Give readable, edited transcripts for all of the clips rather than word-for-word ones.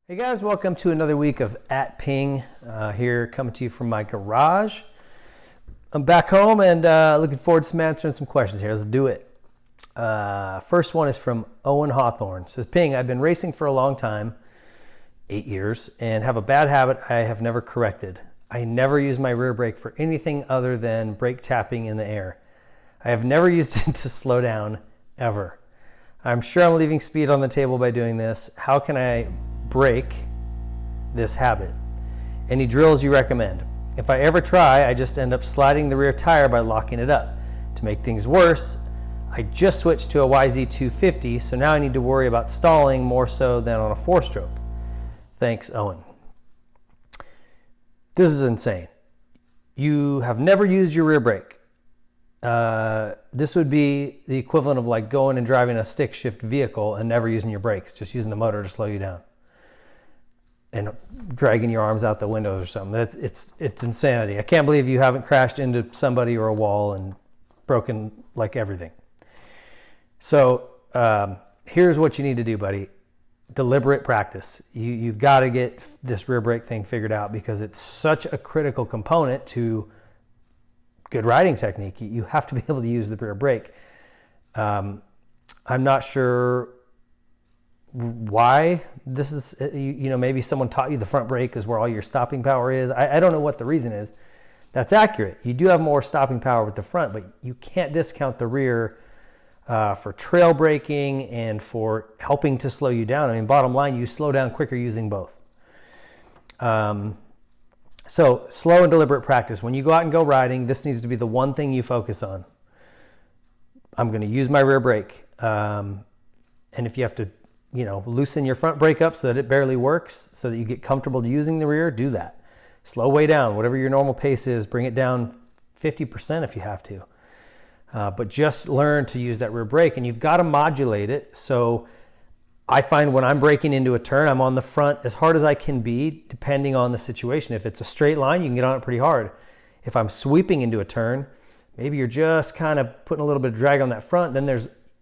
Hey guys, welcome to another week of at Ping. Here coming to you from my garage. I'm back home and looking forward to answering some questions here. Let's do it. First one is from Owen Hawthorne. It says, Ping, I've been racing for a long time, 8 years, and have a bad habit I have never corrected. I never use my rear brake for anything other than brake tapping in the air. I have never used it to slow down, ever. I'm sure I'm leaving speed on the table by doing this. How can I break this habit? Any drills you recommend? If I ever try, I just end up sliding the rear tire by locking it up. To make things worse, I just switched to a YZ250, so now I need to worry about stalling more so than on a 4-stroke. Thanks, Owen. This is insane. You have never used your rear brake. This would be the equivalent of like going and driving a stick shift vehicle and never using your brakes, just using the motor to slow you down and dragging your arms out the windows or something. It's insanity. I can't believe you haven't crashed into somebody or a wall and broken like everything. So here's what you need to do, buddy. Deliberate practice. You've got to get this rear brake thing figured out because it's such a critical component to good riding technique. You have to be able to use the rear brake. I'm not sure why this is, maybe someone taught you the front brake is where all your stopping power is. I don't know what the reason is. That's accurate. You do have more stopping power with the front, but you can't discount the rear for trail braking and for helping to slow you down. I mean, bottom line, you slow down quicker using both. So slow and deliberate practice. When you go out and go riding, this needs to be the one thing you focus on. I'm going to use my rear brake. And if you have to, loosen your front brake up so that it barely works, so that you get comfortable using the rear, do that. Slow way down. Whatever your normal pace is, bring it down 50% if you have to. But just learn to use that rear brake, and you've got to modulate it. So I find when I'm braking into a turn, I'm on the front as hard as I can be, depending on the situation. If it's a straight line, you can get on it pretty hard. If I'm sweeping into a turn, maybe you're just kind of putting a little bit of drag on that front, then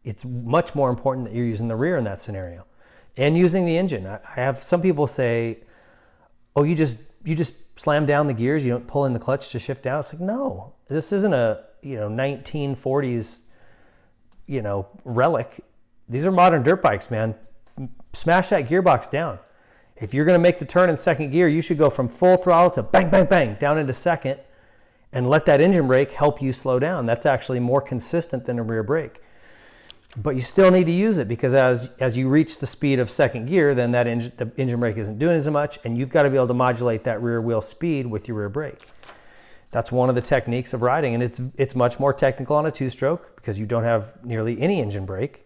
it's much more important that you're using the rear in that scenario. And using the engine. I have some people say, oh, you just slam down the gears, you don't pull in the clutch to shift down. It's like, no, this isn't a 1940s relic. These are modern dirt bikes, man. Smash that gearbox down. If you're going to make the turn in second gear, you should go from full throttle to bang, bang, bang, down into second, and let that engine brake help you slow down. That's actually more consistent than a rear brake. But you still need to use it because as you reach the speed of second gear, then the engine brake isn't doing as much, and you've got to be able to modulate that rear wheel speed with your rear brake. That's one of the techniques of riding, and it's much more technical on a 2-stroke because you don't have nearly any engine brake.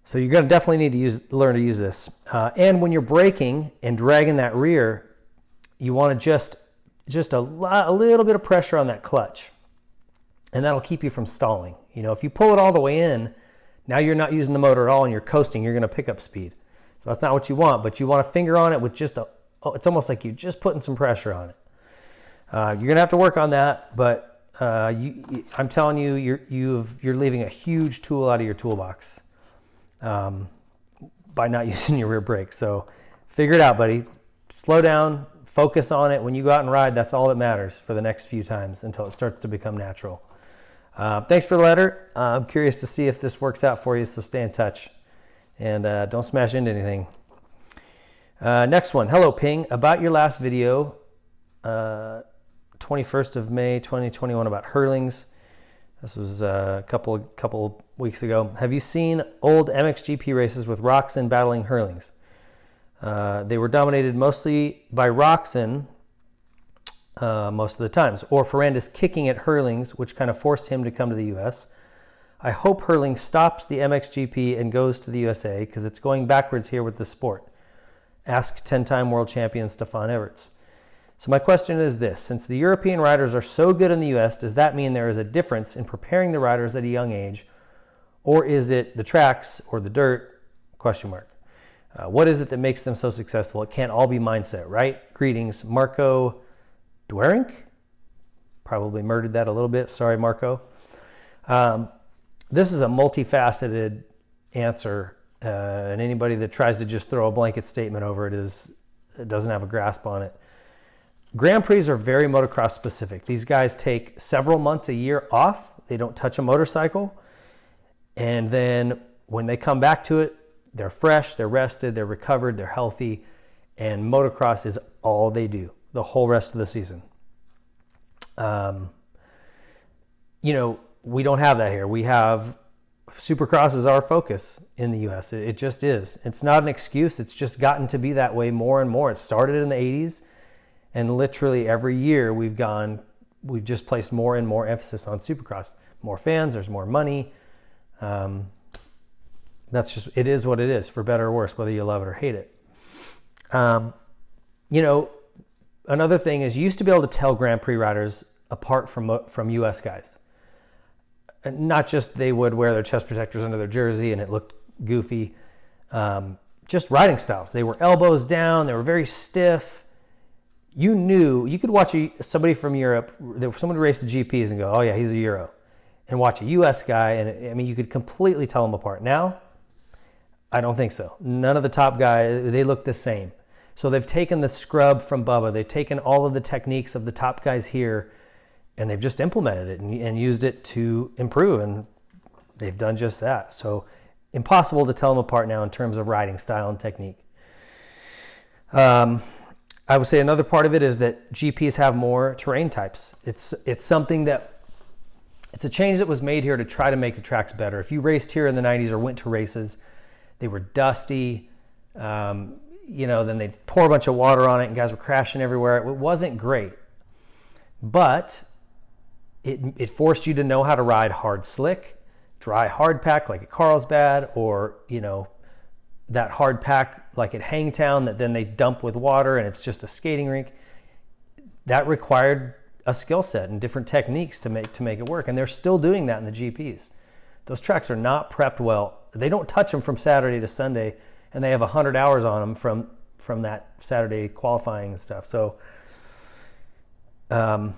So you're going to definitely need to learn to use this. And when you're braking and dragging that rear, you want to just a little bit of pressure on that clutch, and that'll keep you from stalling. If you pull it all the way in, now you're not using the motor at all and you're coasting, you're going to pick up speed. So that's not what you want, but you want to finger on it with it's almost like you're just putting some pressure on it. You're going to have to work on that, but I'm telling you, you're leaving a huge tool out of your toolbox by not using your rear brake. So figure it out, buddy. Slow down, focus on it. When you go out and ride, that's all that matters for the next few times until it starts to become natural. Thanks for the letter. I'm curious to see if this works out for you, so stay in touch. And don't smash into anything. Next one. Hello, Ping. About your last video, 21st of May, 2021, about Hurlings. This was a couple weeks ago. Have you seen old MXGP races with Roczen battling Hurlings? They were dominated mostly by Roczen most of the times, or Ferrandis kicking at Hurlings, which kind of forced him to come to the U.S. I hope Hurlings stops the MXGP and goes to the U.S.A. because it's going backwards here with the sport. Ask 10-time world champion Stefan Everts. So my question is this: since the European riders are so good in the U.S., does that mean there is a difference in preparing the riders at a young age, or is it the tracks or the dirt? ? What is it that makes them so successful? It can't all be mindset, right? Greetings, Marco Dwerink. Probably murdered that a little bit. Sorry, Marco. This is a multifaceted answer And anybody that tries to just throw a blanket statement over it doesn't have a grasp on it. Grand Prix are very motocross specific. These guys take several months a year off. They don't touch a motorcycle. And then when they come back to it, they're fresh, they're rested, they're recovered, they're healthy. And motocross is all they do the whole rest of the season. We don't have that here. We have Supercross is our focus in the U.S. It just is. It's not an excuse. It's just gotten to be that way more and more. It started in the 80s, and literally every year we've just placed more and more emphasis on Supercross. More fans, there's more money. It is what it is, for better or worse, whether you love it or hate it. Another thing is you used to be able to tell Grand Prix riders apart from U.S. guys. Not just they would wear their chest protectors under their jersey and it looked goofy. Just riding styles. They were elbows down. They were very stiff. You could watch somebody from Europe, someone who raced the GPs and go, oh yeah, he's a Euro. And watch a U.S. guy, and you could completely tell them apart. Now, I don't think so. None of the top guys, they look the same. So they've taken the scrub from Bubba. They've taken all of the techniques of the top guys here, and they've just implemented it and used it to improve, and they've done just that. So impossible to tell them apart now in terms of riding style and technique. I would say another part of it is that GPs have more terrain types. It's a change that was made here to try to make the tracks better. If you raced here in the 90s or went to races, they were dusty. Then they'd pour a bunch of water on it and guys were crashing everywhere. It wasn't great. But it forced you to know how to ride hard slick, dry hard pack like at Carlsbad, or, that hard pack like at Hangtown that then they dump with water and it's just a skating rink. That required a skill set and different techniques to make it work. And they're still doing that in the GPs. Those tracks are not prepped well. They don't touch them from Saturday to Sunday, and they have 100 hours on them from that Saturday qualifying and stuff. So, the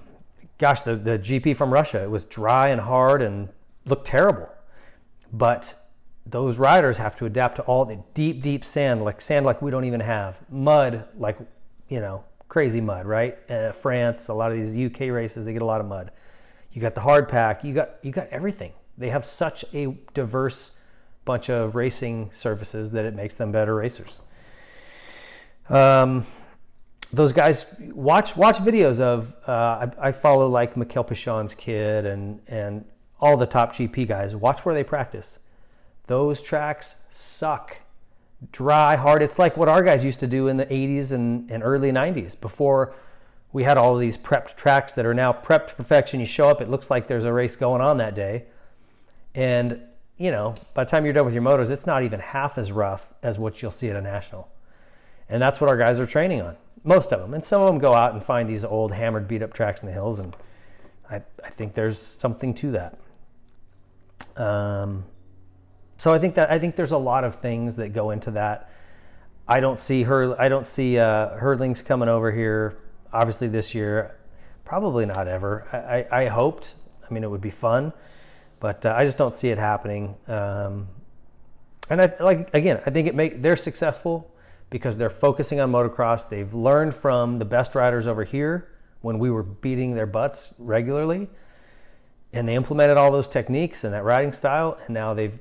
GP from Russia, it was dry and hard and looked terrible. But those riders have to adapt to all the deep, deep sand like we don't even have. Mud, crazy mud, right? France, a lot of these UK races, they get a lot of mud. You got the hard pack, you got everything. They have such a diverse bunch of racing surfaces that it makes them better racers. Those guys, watch videos of, I follow like Mikhail Pichon's kid and all the top GP guys. Watch where they practice. Those tracks suck. Dry, hard. It's like what our guys used to do in the 80s and early 90s before we had all of these prepped tracks that are now prepped to perfection. You show up, it looks like there's a race going on that day. And, by the time you're done with your motos, it's not even half as rough as what you'll see at a national. And that's what our guys are training on, most of them. And some of them go out and find these old hammered, beat up tracks in the hills, and I think there's something to that. So I think there's a lot of things that go into that. I don't see hurdlings coming over here, obviously this year. Probably not ever. I hoped. It would be fun, but I just don't see it happening. And I think they're successful because they're focusing on motocross. They've learned from the best riders over here when we were beating their butts regularly, and they implemented all those techniques and that riding style, and now they've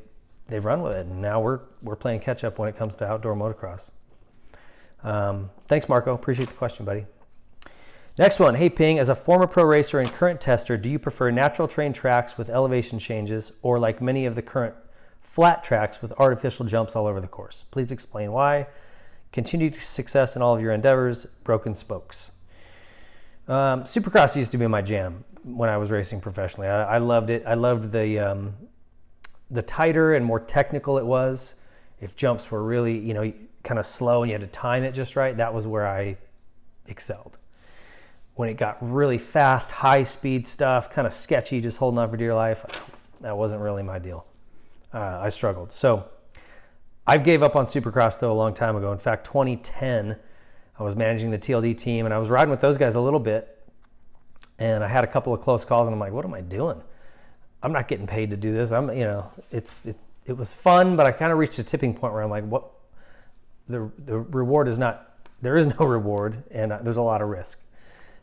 run with it, and now we're playing catch up when it comes to outdoor motocross. Thanks, Marco. Appreciate the question, buddy. Next one. Hey, Ping, as a former pro racer and current tester, do you prefer natural terrain tracks with elevation changes, or like many of the current flat tracks with artificial jumps all over the course? Please explain why. Continued success in all of your endeavors. Broken spokes. Supercross used to be my jam when I was racing professionally. I loved it. I loved the tighter and more technical it was. If jumps were really, kind of slow and you had to time it just right, that was where I excelled. When it got really fast, high speed stuff, kind of sketchy, just holding on for dear life, that wasn't really my deal. I struggled. So I gave up on Supercross though a long time ago. In fact, 2010, I was managing the TLD team and I was riding with those guys a little bit, and I had a couple of close calls and I'm like, what am I doing? I'm not getting paid to do this. was fun, but I kind of reached a tipping point where I'm like, what? The reward is not, there is no reward, and there's a lot of risk.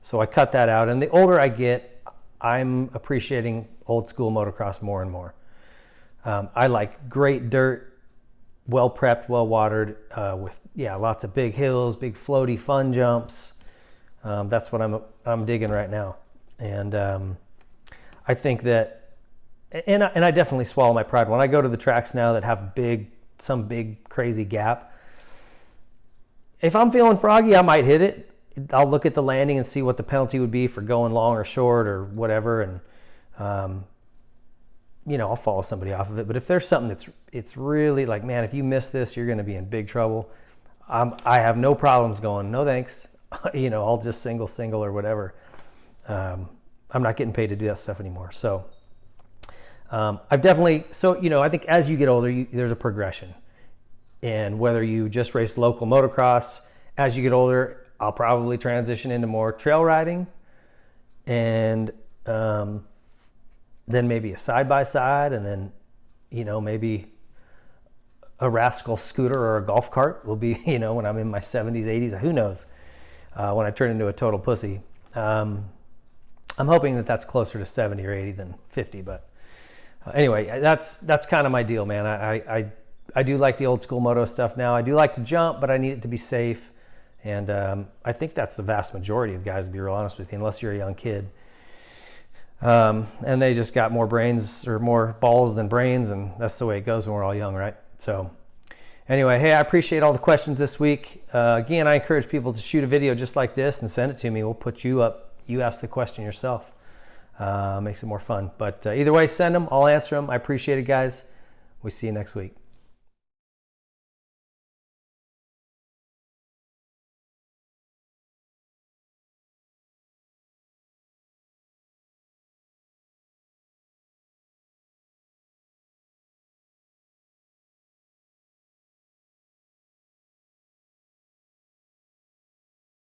So I cut that out. And the older I get, I'm appreciating old school motocross more and more. I like great dirt, well prepped, well watered, with lots of big hills, big floaty fun jumps. That's what I'm digging right now. And I think that, and I definitely swallow my pride when I go to the tracks now that have some big crazy gap. If I'm feeling froggy, I might hit it. I'll look at the landing and see what the penalty would be for going long or short or whatever, and I'll follow somebody off of it. But if there's something it's really like, man, if you miss this, you're going to be in big trouble. I have no problems going, no thanks. I'll just single or whatever. I'm not getting paid to do that stuff anymore. So I think as you get older, there's a progression. And whether you just race local motocross, as you get older, I'll probably transition into more trail riding, and then maybe a side-by-side, and then, maybe a rascal scooter or a golf cart will be, when I'm in my 70s, 80s, who knows, when I turn into a total pussy. I'm hoping that that's closer to 70 or 80 than 50, but anyway, that's kind of my deal, man. I do like the old school moto stuff now. I do like to jump, but I need it to be safe. And I think that's the vast majority of guys, to be real honest with you, unless you're a young kid. And they just got more brains or more balls than brains, and that's the way it goes when we're all young, right? So anyway, hey, I appreciate all the questions this week. Again, I encourage people to shoot a video just like this and send it to me. We'll put you up. You ask the question yourself. Makes it more fun. But either way, send them. I'll answer them. I appreciate it, guys. We see you next week.